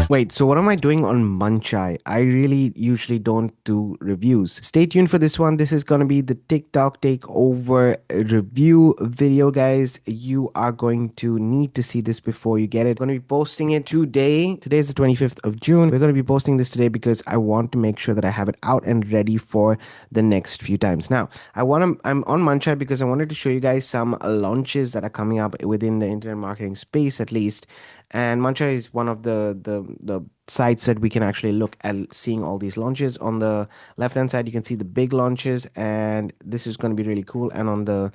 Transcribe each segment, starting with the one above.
Wait, so what am I doing on Munchai? I really usually don't do reviews. Stay tuned for this one. This is going to be the TikTok takeover review video, guys. You are going to need to see this before you get it. I'm going to be posting it today. Today is the 25th of June. We're going to be posting this today because I want to make sure that I have it out and ready for the next few times. Now, I'm on Munchai because I wanted to show you guys some launches that are coming up within the internet marketing space, at least. And Mancha is one of the sites that we can actually look at seeing all these launches. On the left hand side, you can see the big launches, and this is going to be really cool. And on the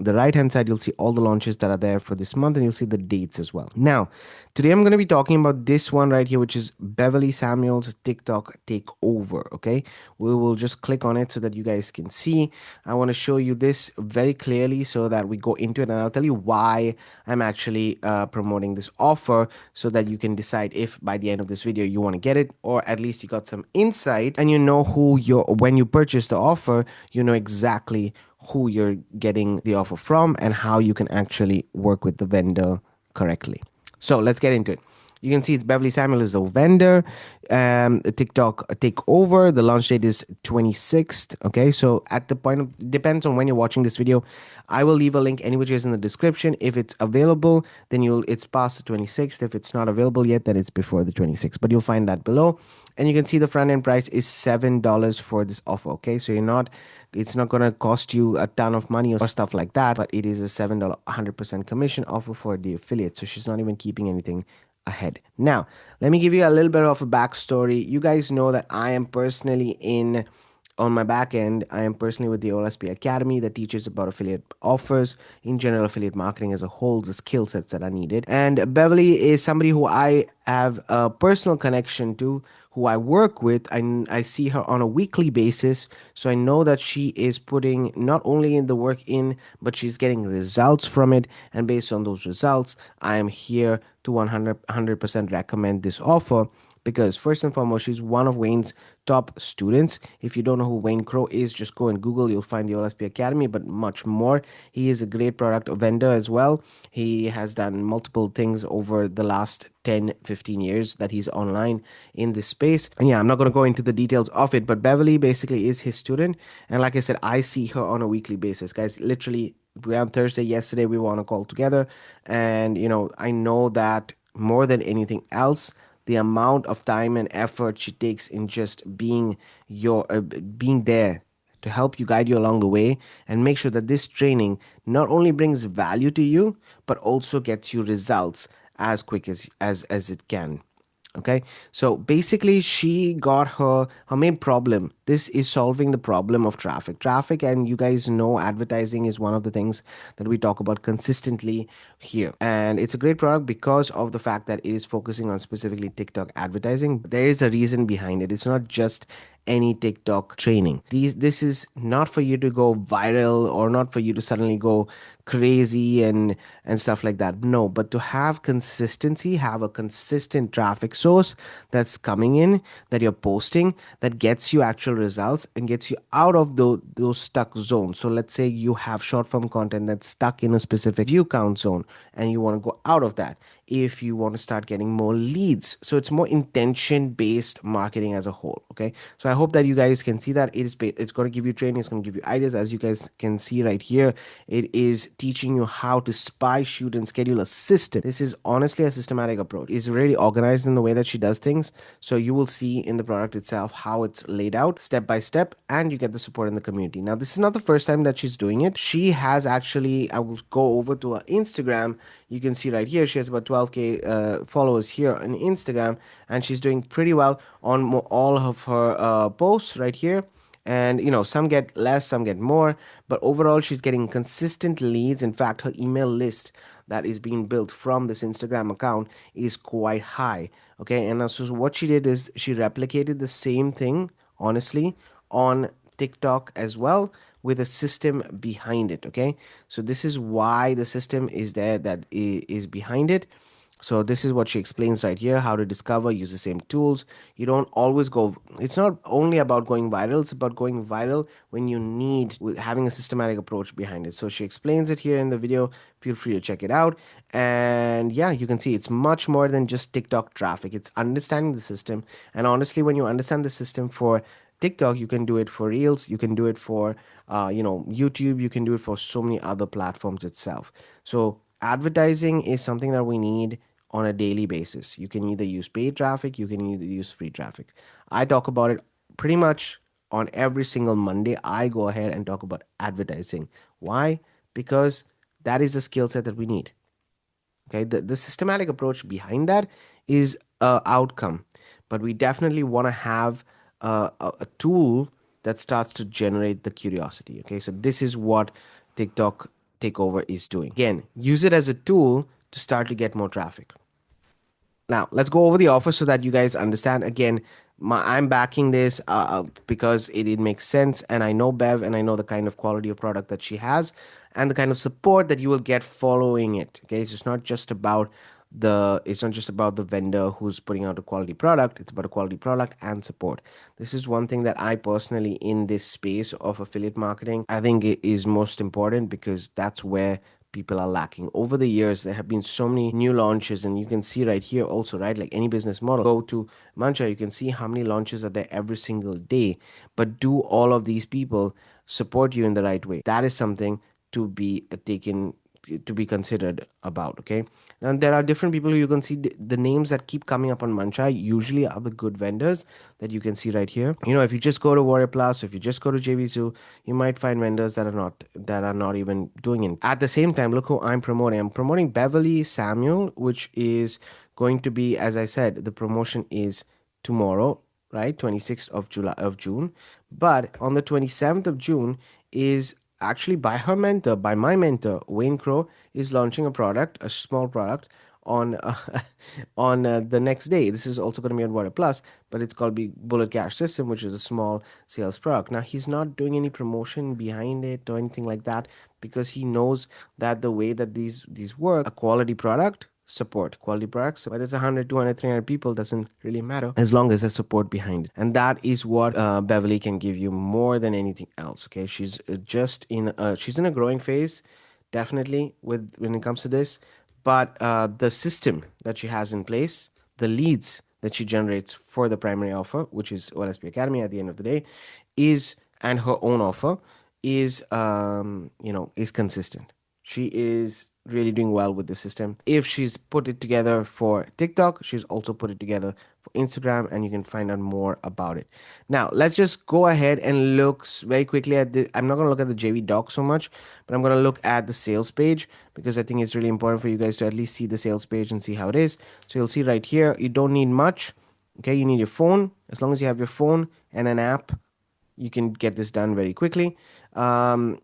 right hand side, you'll see all the launches that are there for this month, and you'll see the dates as well. Now, today I'm going to be talking about this one right here, which is Beverly Samuel's TikTok takeover. Okay, we will just click on it so that you guys can see. I want to show you this very clearly so that we go into it, and I'll tell you why I'm actually promoting this offer so that you can decide if by the end of this video you want to get it, or at least you got some insight and you know who you're when you purchase the offer, you know exactly who you're getting the offer from and how you can actually work with the vendor correctly. So let's get into it. You can see it's Beverly Samuel is the vendor. TikTok takeover. The launch date is 26th. Okay, so at the point of depends on when you're watching this video. I will leave a link any which is in the description. If it's available, then it's past the 26th. If it's not available yet, then it's before the 26th. But you'll find that below. And you can see the front end price is $7 for this offer. Okay, so it's not going to cost you a ton of money or stuff like that, but it is a $7 100% commission offer for the affiliate. So she's not even keeping anything ahead. Now, let me give you a little bit of a backstory. You guys know that I am personally on my back end, I am personally with the OLSP Academy that teaches about affiliate offers, in general, affiliate marketing as a whole, the skill sets that are needed. And Beverly is somebody who I have a personal connection to, who I work with. I see her on a weekly basis. So I know that she is putting not only in the work in, but she's getting results from it. And based on those results, I am here to 100% recommend this offer because first and foremost, she's one of Wayne's top students. If you don't know who Wayne Crow is, just go and Google. You'll find the OLSP Academy, but much more. He is a great product vendor as well. He has done multiple things over the last 10-15 years that he's online in this space. And yeah, I'm not going to go into the details of it, but Beverly basically is his student. And like I said, I see her on a weekly basis. Guys, literally, we on Thursday, yesterday, we were on a call together. And, I know that more than anything else, the amount of time and effort she takes in just being there to help you guide you along the way and make sure that this training not only brings value to you but also gets you results as quick as it can. Okay, so basically she got her main problem. This is solving the problem of traffic, and you guys know advertising is one of the things that we talk about consistently here, and it's a great product because of the fact that it is focusing on specifically TikTok advertising. There is a reason behind it. It's not just any TikTok training. This is not for you to go viral or not for you to suddenly go crazy and stuff like that. No, but to have consistency, have a consistent traffic source that's coming in, that you're posting, that gets you actual results and gets you out of those stuck zones. So let's say you have short form content that's stuck in a specific view count zone and you want to go out of that. If you want to start getting more leads, so it's more intention based marketing as a whole. Okay, so I hope that you guys can see that it's going to give you training, it's going to give you ideas. As you guys can see right here, it is teaching you how to spy, shoot, and schedule a system. This is honestly a systematic approach. It's really organized in the way that she does things. So you will see in the product itself how it's laid out step by step, and you get the support in the community. Now, this is not the first time that she's doing it. She has actually, I will go over to her Instagram. You can see right here, she has about 12K followers here on Instagram, and she's doing pretty well on all of her posts right here. And some get less, some get more, but overall she's getting consistent leads. In fact, her email list that is being built from this Instagram account is quite high. Okay, and so what she did is she replicated the same thing, honestly, on TikTok as well, with a system behind it. Okay, so this is why the system is there, that is behind it. So this is what she explains right here: how to discover, use the same tools. You don't always go, it's not only about going viral, it's about going viral when you need, with having a systematic approach behind it. So she explains it here in the video. Feel free to check it out. And yeah, you can see it's much more than just TikTok traffic. It's understanding the system. And honestly, when you understand the system for TikTok, you can do it for Reels, you can do it for YouTube, you can do it for so many other platforms itself. So advertising is something that we need on a daily basis. You can either use paid traffic, you can either use free traffic. I talk about it pretty much on every single Monday. I go ahead and talk about advertising. Why? Because that is the skill set that we need. Okay, the systematic approach behind that is a outcome, but we definitely want to have a tool that starts to generate the curiosity. Okay, so this is what TikTok takeover is doing. Again, use it as a tool to start to get more traffic. Now, let's go over the offer so that you guys understand. Again, I'm backing this because it makes sense. And I know Bev and I know the kind of quality of product that she has and the kind of support that you will get following it. Okay. It's just not just about it's not just about the vendor who's putting out a quality product. It's about a quality product and support. This is one thing that I personally, in this space of affiliate marketing, I think it is most important because that's where people are lacking. Over the years, there have been so many new launches, and you can see right here also, right? Like any business model, go to Mancha, you can see how many launches are there every single day. But do all of these people support you in the right way? That is something to be taken, to be considered about. Okay, and there are different people who you can see the names that keep coming up on Manchai usually are the good vendors that you can see right here. You know, if you just go to Warrior Plus, if you just go to JVZoo, you might find vendors that are not even doing it. At the same time, look who I'm promoting. I'm promoting Beverly Samuel, which is going to be, as I said, the promotion is tomorrow, right? 26th of July of June. But on the 27th of June is actually by her mentor, by my mentor, Wayne Crow, is launching a product, a small product on on the next day. This is also going to be on Water Plus, but it's called Big Bullet Cash System, which is a small sales product. Now he's not doing any promotion behind it or anything like that because he knows that the way that these work, a quality product support, quality products, whether it's 100, 200, 300 people, doesn't really matter as long as there's support behind it. And that is what Beverly can give you more than anything else. Okay, she's she's in a growing phase, definitely, with when it comes to this. But the system that she has in place, the leads that she generates for the primary offer, which is OLSP Academy at the end of the day, is, and her own offer is is consistent. She is really doing well with the system. If she's put it together for TikTok, she's also put it together for Instagram, and you can find out more about it. Now, let's just go ahead and look very quickly at the. I'm not going to look at the JV doc so much, but I'm going to look at the sales page because I think it's really important for you guys to at least see the sales page and see how it is. So you'll see right here, you don't need much. Okay, you need your phone. As long as you have your phone and an app, you can get this done very quickly. Um,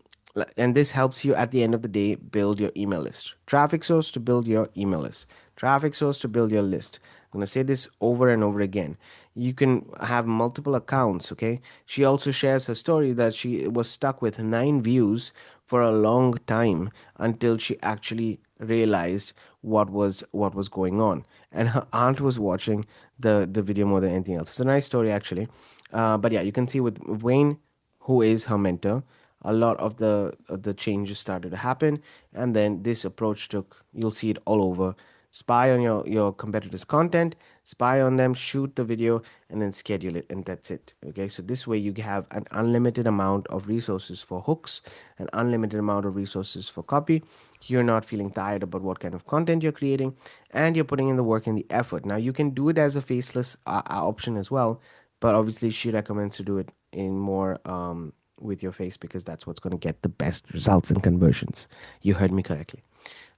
and this helps you at the end of the day build your email list. Traffic source to build your email list. Traffic source to build your list. I'm going to say this over and over again. You can have multiple accounts. Okay, she also shares her story that she was stuck with 9 views for a long time until she actually realized what was going on, and her aunt was watching the video more than anything else. It's a nice story actually. But yeah, you can see with Wayne, who is her mentor, a lot of the changes started to happen, and then this approach took. You'll see it all over. Spy on your competitors' content, spy on them, shoot the video, and then schedule it, and that's it. Okay, so this way you have an unlimited amount of resources for hooks, an unlimited amount of resources for copy. You're not feeling tired about what kind of content you're creating, and you're putting in the work and the effort. Now you can do it as a faceless option as well, but obviously she recommends to do it in more with your face because that's what's going to get the best results and conversions. You heard me correctly.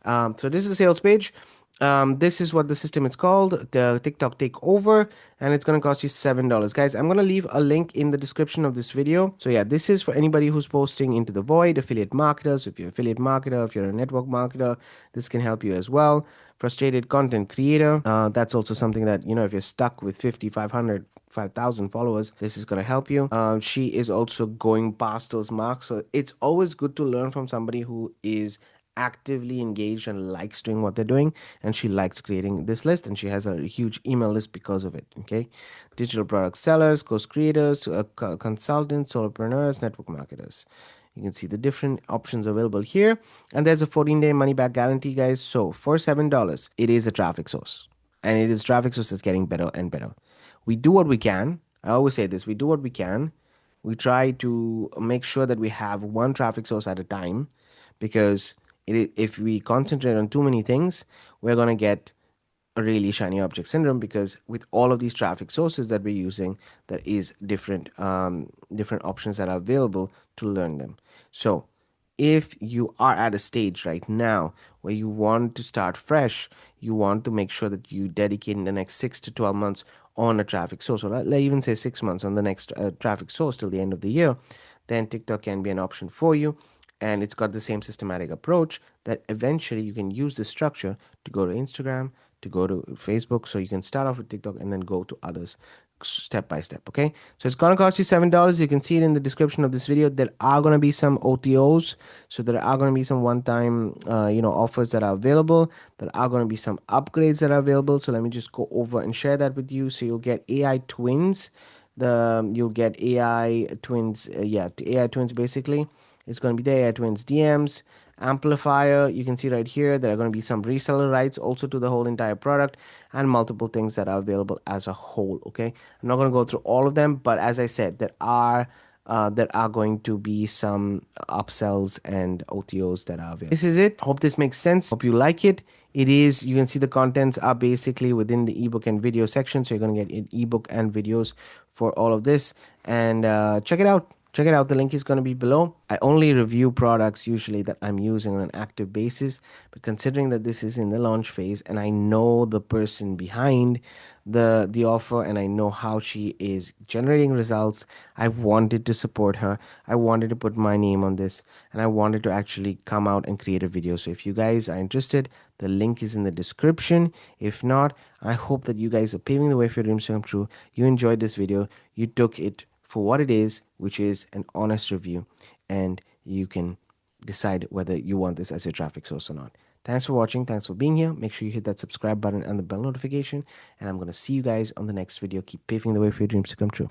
So this is a sales page. This is what the system is called, the TikTok Takeover, and it's going to cost you $7. Guys, I'm going to leave a link in the description of this video. So yeah, this is for anybody who's posting into the void, affiliate marketers. If you're an affiliate marketer, if you're a network marketer, this can help you as well. Frustrated content creator, that's also something that, if you're stuck with 50, 500, 5,000 followers, this is going to help you. She is also going past those marks. So it's always good to learn from somebody who is actively engaged and likes doing what they're doing, and she likes creating this list, and she has a huge email list because of it. Okay, digital product sellers, course creators, consultants, solopreneurs, network marketers. You can see the different options available here, and there's a 14-day money back guarantee, guys. So for $7, it is a traffic source, and it is traffic source that's getting better and better. We do what we can. I always say this: we do what we can. We try to make sure that we have one traffic source at a time, because if we concentrate on too many things, we're going to get a really shiny object syndrome, because with all of these traffic sources that we're using, there is different options that are available to learn them. So if you are at a stage right now where you want to start fresh, you want to make sure that you dedicate in the next 6 to 12 months on a traffic source, or let's even say 6 months on the next traffic source till the end of the year, then TikTok can be an option for you. And it's got the same systematic approach that eventually you can use this structure to go to Instagram, to go to Facebook. So you can start off with TikTok and then go to others step by step. Okay, so it's gonna cost you $7. You can see it in the description of this video. There are gonna be some OTOs, so there are gonna be some one-time offers that are available. There are gonna be some upgrades that are available. So let me just go over and share that with you. So you'll get AI twins. You'll get AI twins. AI twins basically. It's going to be the AI Twins DMs, amplifier. You can see right here there are going to be some reseller rights also to the whole entire product, and multiple things that are available as a whole. Okay, I'm not going to go through all of them, but as I said, there are going to be some upsells and OTOs that are available. This is it. Hope this makes sense. Hope you like it. It is, you can see the contents are basically within the ebook and video section. So you're going to get an ebook and videos for all of this. And check it out. Check it out. The link is going to be below. I only review products usually that I'm using on an active basis, but considering that this is in the launch phase and I know the person behind the offer and I know how she is generating results, I wanted to support her. I wanted to put my name on this, and I wanted to actually come out and create a video. So if you guys are interested, the link is in the description. If not, I hope that you guys are paving the way for your dreams to come true. You enjoyed this video. You took it for what it is, which is an honest review, and you can decide whether you want this as your traffic source or not. Thanks for watching. Thanks for being here. Make sure you hit that subscribe button and the bell notification, and I'm going to see you guys on the next video. Keep paving the way for your dreams to come true.